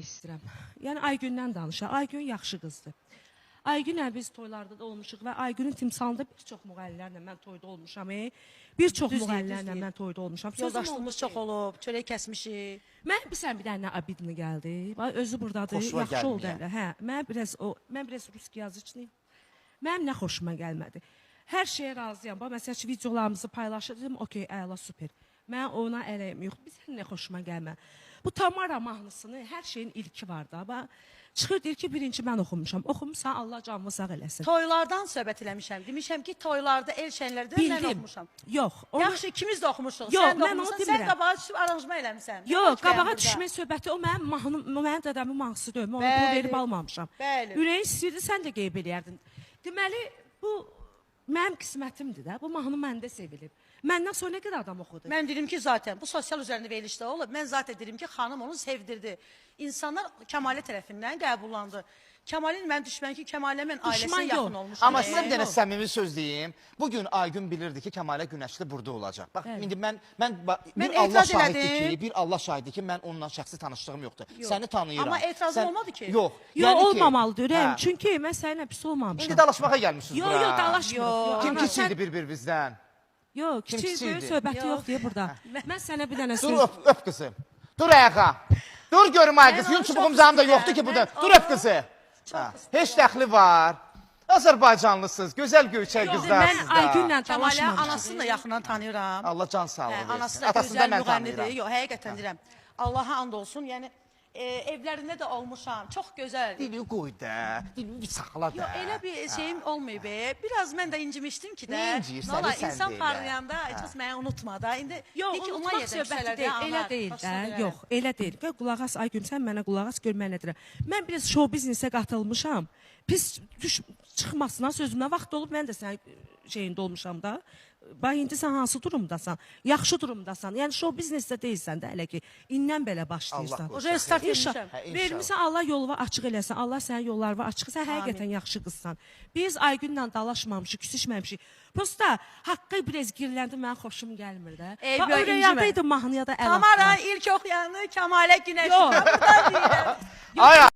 demək istəyirəm. Yəni Aygündən danışaq. Aygün yaxşı qızdır. Aygünlə biz toylarda da olmuşuq və Aygünün timsalında bir çox müğənnilərlə mən toyda olmuşam. Bir çox müğənnilərlə mən toyda olmuşam. Yoldaşlığımız çox olub, çörək kəsmişik. Mən bilirsən bir dənə abidini gəldi. Özü burdadır, yaxşı oldu elə. Hə, mən biraz rus yazıçıyım. Mənim nə xoşuma gəlmədi. Hər şeyə razıyam. Məsələn, videolarımızı paylaşırdım. Okey, əla, super. Mən ona ələyim yox. Bizə nə xoşuma gəlmə. Bu Tamara mahnısını hər şeyin ilki var da. Çıxır deyir ki, birinci mən oxumuşam. Oxumuşsan Allah canımı sağ eləsin. Toylardan söhbət eləmişəm. Demişəm ki, toylarda, el şənlərdə mən oxumuşam. Yox. Yaxşı, ikimiz də oxumuşuq. Yox, sən də mən onu oxumuşsan, demirəm. sən qabağa düşüb aranjma eləmişsən. Yox, qabağa düşmək söhbəti o mənim dədəmin mahnısı deyil. Mən onu verib almamışam. Bəli. Ürəyin istəyirdi, sən də qeyb eləyərdin. Deməli, bu mənim qismətimdir də. Bu mahnı məndə sevilib. Məndən sonra nə qədər adam oxudu? Mən dedim ki, zaten bu sosial üzərində verilişdə olub. Mən zaten dedim ki, xanım onu sevdirdi. İnsanlar Kəmalə tərəfindən qəbullandı. Kəmalin mən düşmən ki, Kəmalə mən ailəsinə yaxın olmuşam. Amma sizə bir dənə səmimi söz deyim. Bugün Aygün bilirdi ki, Kəmalə Günəşli burada olacaq. Bax, indi bir Allah şahiddir ki, bir Allah şahiddir ki, mən onunla şəxsi tanışlığım yoxdur. Səni tanıyıram. Amma etirazım olmadı ki. Yox. Yox, olmamalıdır ürəyim. Çünki mən səninlə pis olmamışam. İndi dalaşmağa gəlmişsiniz bura. Yox, dalaşmırıq. Kim kiçikdir bir-birimizdən? Yox, kiçik böyük söhbəti yox deyə burada. Mən sənə bir dənə söz... Dur, öp qızım. Dur ayağa. Dur görüm ay qız. Yun çubuğum zamda yoxdur ki burada. Dur öp qızı. Heç dəxli var. Azərbaycanlısınız, gözəl göyçək qızlarsınız da. Mən Aygünlə Kəmalə dalaşmamışam. anasını da yaxından tanıyıram. Allah can sağlığı versin. Anası da Atasını da gözəl mən müğənnidir. tanıyıram. Yox, həqiqətən deyirəm. Allaha and olsun. Yəni evlərində də olmuşam. Çox gözəl. Dili qoy da, dilini bir saxla da. Yox, elə bir şeyim olmayıb. Biraz mən də incimişdim ki də. Nə inciyirsən, Nola, sən insan də elə. parlayanda heç məni unutma da. İndi Yox, unutmaq söhbəti deyil, elə deyil də. Yox, elə deyil. Qulaq as, Aygün, sən mənə qulaq as, gör mən nə deyirəm. Mən biraz show biznesə qatılmışam. Pis çıxmasına, sözümə vaxt olub, mən də sənin şeyində olmuşam da. Bax, indi sən hansı durumdasan? Yaxşı durumdasan. Yəni, show biznesdə deyilsən də, hələ ki, indən belə başlayırsan. O start etmişəm. Vermirsən, Allah yolu açıq eləsin. Allah sənin yolları açıq. Sən həqiqətən yaxşı qızsan. Biz Aygünlə dalaşmamışıq, küsüşməmişik. Prosta haqqı biraz girləndi, mənə xoşum gəlmir də. Öyrəyəndəydi mahnıya da əl atma. Tamara ilk oxuyanı Kəmalə Günəşi. Burada deyirəm. Ay